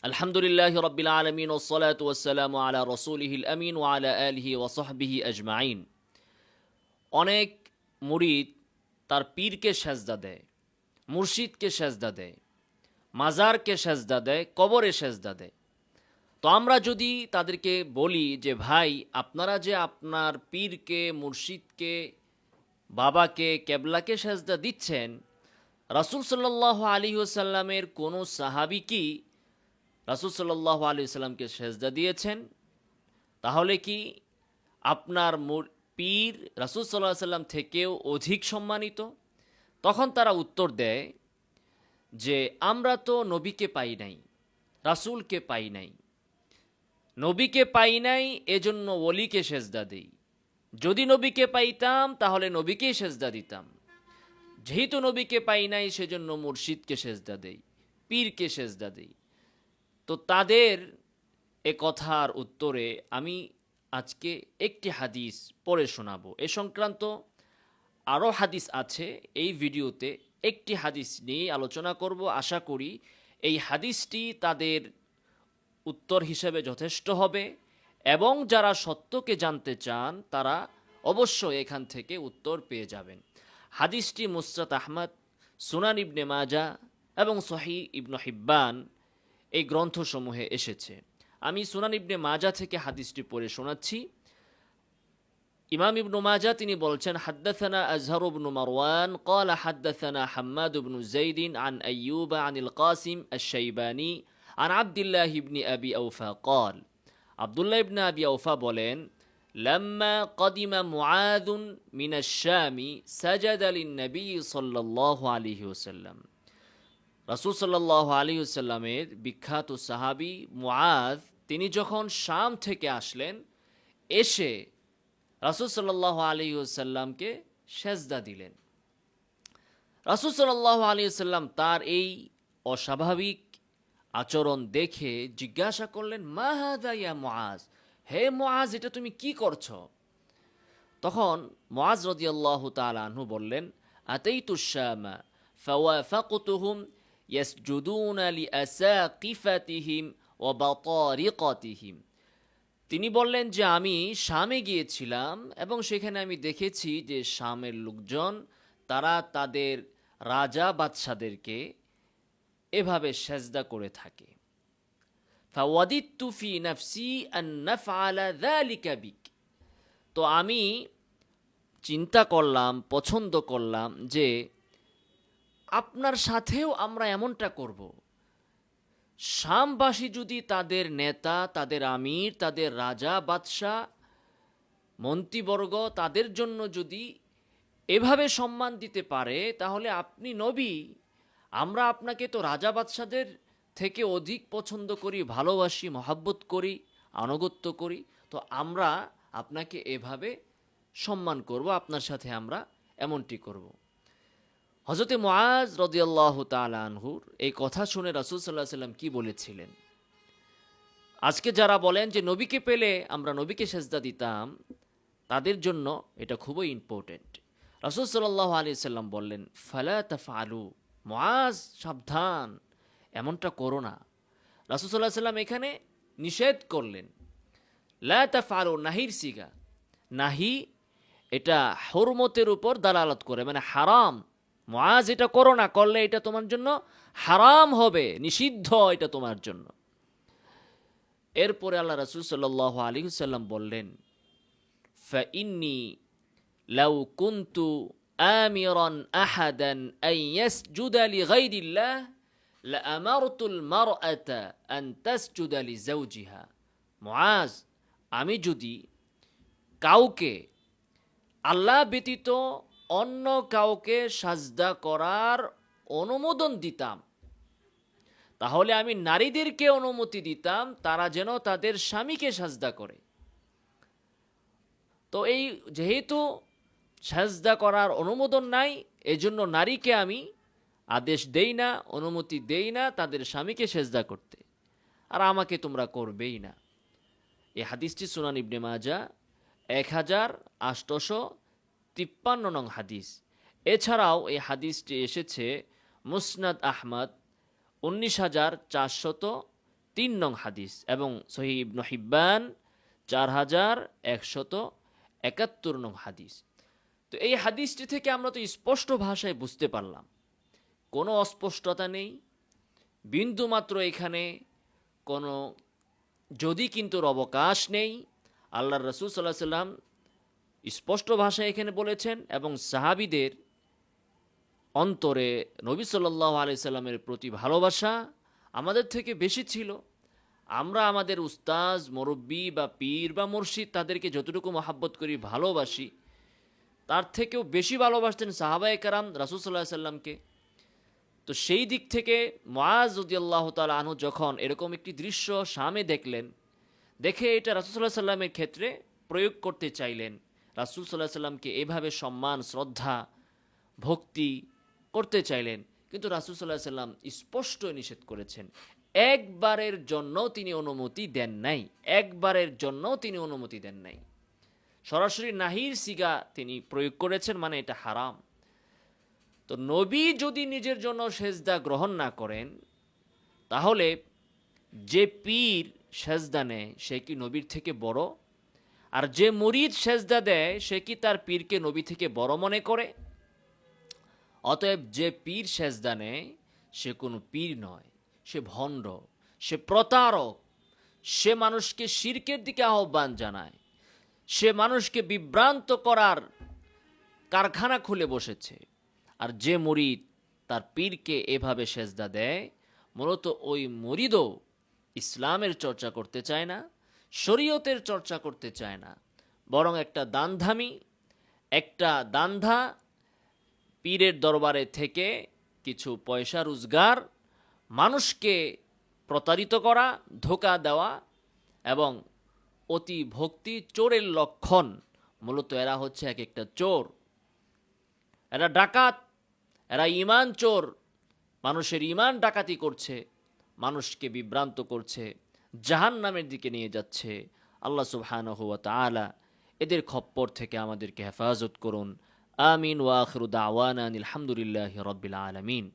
আলহামদুলিল্লাহি রাব্বিল আলামিন ওয়াসসালাতু ওয়াসসালামু আলা রাসূলিহিল আমিন ওয়া আলা আলিহি ওয়া সাহবিহি আজমাইন। অনেক মুরিদ তার পীরকে সেজদা দেয়, মুর্শিদকে সেজদা দেয়, মাজারকে সেজদা দেয়, কবরে সেজদা দেয়। তো আমরা যদি তাদেরকে বলি যে ভাই, আপনারা যে আপনার পীরকে, মুর্শিদকে, বাবাকে, কেবলাকে সেজদা দিচ্ছেন, রাসূল সাল্লাল্লাহু আলাইহি ওয়াসাল্লামের কোনো সাহাবী কি রাসূল সাল্লাল্লাহু আলাইহি ওয়াসাল্লামকে সেজদা দিয়েছেন? তাহলে কি আপনার পীর রাসূল সাল্লাল্লাহু আলাইহি ওয়াসাল্লাম থেকেও অধিক সম্মানিত? তখন তারা উত্তর দেয় যে আমরা তো নবীকে পাই নাই, রাসূলকে পাই নাই, নবীকে পাই নাই, এজন্য ওলিকে সেজদা দেই। যদি নবীকে পাইতাম তাহলে নবীকেই সেজদা দিতাম। যেহেতু নবীকে পাই নাই, সেজন্য মুর্শিদকে সেজদা দেই, পীরকে সেজদা দেই। তো তাদের এ কথার উত্তরে আমি আজকে একটি হাদিস পড়ে শোনাবো। এ সংক্রান্ত আরও হাদিস আছে, এই ভিডিওতে একটি হাদিস নিয়ে আলোচনা করব। আশা করি এই হাদিসটি তাদের উত্তর হিসেবে যথেষ্ট হবে এবং যারা সত্যকে জানতে চান তারা অবশ্যই এখান থেকে উত্তর পেয়ে যাবেন। হাদিসটি মুসনাদ আহমদ, সুনান ইবনে মাজা এবং সহিহ ইবনে হিব্বান এই গ্রন্থসমূহে এসেছে। আমি সুনান ইবনে মাজা থেকে হাদিসটি পড়ে শোনাচ্ছি। ইমাম ইবনু মাজা তিনি বলছেন, হাদ্দাসানা আজহার ইবনু মারওয়ান ক্বালা হাদ্দাসানা হাম্মাদ ইবনু যায়দিন আন আইয়ুব আনিল কাসিম আশ-শাইবানি আন আব্দুল্লাহ ইবনে আবি আওফা ক্বাল। আব্দুল্লাহ ইবনে আবি আওফা বলেন, লাম্মা কদিমা মুআযুন মিনাশ শামি সাজাদা লিন-নবী সাল্লাল্লাহু আলাইহি ওয়াসাল্লাম। রাসূল সাল্লাল্লাহু আলাইহি ওয়াসাল্লামের বিখ্যাত সাহাবী মুআয তিনি যখন শাম থেকে আসলেন, এসে রাসূল সাল্লাল্লাহু আলাইহি ওয়াসাল্লামকে সেজদা দিলেন। রাসূল সাল্লাল্লাহু আলাইহি ওয়াসাল্লাম তার এই অস্বাভাবিক আচরণ দেখে জিজ্ঞাসা করলেন, মা হাযা ইয়া মুআয, হে মুআয, এটা তুমি কি করছো? তখন মুআয রাদিয়াল্লাহু তাআলা আনহু বললেন, আতাইতুশ শামা ফাওয়াফাকতুহুম ইয়াসজুদুনা লিআসাকিফাতিহিম ওয়া বাতারিকাতিহিম। তিনি বললেন যে আমি শামে গিয়েছিলাম এবং সেখানে আমি দেখেছি যে শামের লোকজন তারা তাদের রাজা বাদশাদেরকে এভাবে সেজদা করে থাকে। ফাওয়াদিতু ফি নাফসি আন নাফআলা যালিকা বিক। তো আমি চিন্তা করলাম, পছন্দ করলাম যে আপনার সাথেও আমরা এমনটা করব। শামবাসী যদি তাদের নেতা, তাদের আমির, তাদের রাজা বাদশাহ, মন্ত্রীবর্গ তাদের জন্য যদি এভাবে সম্মান দিতে পারে, তাহলে আপনি নবী, আমরা আপনাকে তো রাজা বাদশাদের থেকে অধিক পছন্দ করি, ভালোবাসি, মহাব্বত করি, আনুগত্য করি। তো আমরা আপনাকে এভাবে সম্মান করব, আপনার সাথে আমরা এমনটি করব। হযরতে মুআয রাদিয়াল্লাহু তাআলা আনহুর এই কথা শুনে রাসূল সাল্লাল্লাহু আলাইহি ওয়াসাল্লাম কি বলেছিলেন? আজকে যারা বলেন যে নবীকে পেলে আমরা নবীকে সেজদা দিতাম, তাদের জন্য এটা খুবই ইম্পর্টেন্ট। রাসূল সাল্লাল্লাহু আলাইহি ওয়াসাল্লাম বললেন, ফালা তাফআলু, মুআয সাবধান, এমনটা করো না। রাসূল সাল্লাল্লাহু আলাইহি ওয়াসাল্লাম এখানে নিষেধ করলেন। লা তাফআলু নাহির সিগা, নাহি এটা হুরমতের উপর দালালাত করে, মানে হারাম। মুআয এটা করো না, করলে এটা তোমার জন্য হারাম হবে, নিষিদ্ধ এটা তোমার জন্য। এরপরে আল্লাহ রাসূল সাল্লাল্লাহু আলাইহি ওয়াসাল্লাম বললেন, ফাইন্নী লাউ কুনতু আমিরান আহাদান আন ইয়াসজুদা লিগাইরিল্লাহ লাআমারতুল মারআতা আন তাসজুদা লিজাওজিহা। মুআয, আমি যদি কাউকে আল্লাহ ব্যতীত অন্য কাউকে সাজদা করার অনুমোদন দিতাম, তাহলে আমি নারীদেরকে অনুমতি দিতাম তারা যেন তাদের স্বামীকে সাজদা করে। তো এই যেহেতু সাজদা করার অনুমোদন নাই, এজন্য নারীকে আমি আদেশ দেই না, অনুমতি দেই না তাদের স্বামীকে সেজদা করতে, আর আমাকে তোমরা করবেই না। এই হাদিসটি সুনান ইবনে মাজা 1853 নং হাদিস। এছাড়াও এই হাদিসটি এসেছে মুসনাদ আহমদ 19,403 3 নং হাদিস এবং সহিহ ইবনে হিব্বান 4171 নং হাদিস। তো এই হাদিসটি থেকে আমরা তো স্পষ্ট ভাষায় বুঝতে পারলাম কোনো অস্পষ্টতা নেই, বিন্দুমাত্র এখানে কোনো যদি কিন্তুর অবকাশ নেই। আল্লাহর রাসূল সাল্লাল্লাহু আলাইহি সাল্লাম স্পষ্ট ভাষায় এখানে বলেছেন এবং সাহাবীদের অন্তরে নবী সাল্লাল্লাহু আলাইহি সাল্লামের প্রতি ভালোবাসা আমাদের থেকে বেশি ছিল। আমরা আমাদের উস্তাজ, মুরব্বি বা পীর বা মুর্শিদ তাদেরকে যতটুকু মহাব্বত করি, ভালোবাসি, তার থেকেও বেশি ভালোবাসতেন সাহাবায়ে কেরাম রাসূল সাল্লাল্লাহু আলাইহি সাল্লামকে। তো সেই দিক থেকে মুআজ রাদিয়াল্লাহু তাআলা আনহু যখন এরকম একটি দৃশ্য সামনে দেখলেন, দেখে এটা রাসূল সাল্লাল্লাহু আলাইহি সাল্লামের ক্ষেত্রে প্রয়োগ করতে চাইলেন। রাসূল সাল্লাল্লাহু আলাইহি সাল্লামকে এভাবে সম্মান, শ্রদ্ধা, ভক্তি করতে চাইলেন, কিন্তু রাসূল সাল্লাল্লাহু আলাইহি সাল্লাম স্পষ্ট নিষেধ করেছেন। একবারের জন্য তিনি অনুমতি দেন নাই, একবারের জন্য তিনি অনুমতি দেন নাই। সরাসরি নাহির সিগা তিনি প্রয়োগ করেছেন, মানে এটা হারাম। তো নবী যদি নিজের জন্য সেজদা গ্রহণ না করেন, তাহলে যে পীর সেজদা নেয় সে কি নবীর থেকে বড়? আর যে মুরিদ সেজদা দেয় সে কি তার পীরকে নবী থেকে বড় মনে করে? অতএব যে পীর সেজদা নেয় সে কোনো পীর নয়, সে ভণ্ড, সে প্রতারক, সে মানুষকে শিরকের দিকে আহ্বান জানায়, সে মানুষকে বিভ্রান্ত করার কারখানা খুলে বসেছে। আর যে মুরিদ তার পীরকে এভাবে সেজদা দেয়, মূলত ওই মুরিদও ইসলামের চর্চা করতে চায় না, শরীয়তের চর্চা করতে চায় না, বরং একটা দানধামী, একটা দান্ধা, পীরের দরবারে থেকে কিছু পয়সা রোজগার, মানুষকে প্রতারিত করা, ধোঁকা দেওয়া এবং অতি ভক্তি চোরের লক্ষণ। মূলত এরা হচ্ছে এক একটা চোর, এরা ডাকাত, এরা ঈমান চোর, মানুষের ঈমান ডাকাতি করছে, মানুষকে বিভ্রান্ত করছে, জাহান্নামের দিকে নিয়ে যাচ্ছে। আল্লাহ সুবহানাহু ওয়া তাআলা এদের খপ্পর থেকে আমাদেরকে হেফাজত করুন। আমিন ওয়া আখিরু দাওয়ানা আনিল হামদুলিল্লাহি রাব্বিল আলামিন।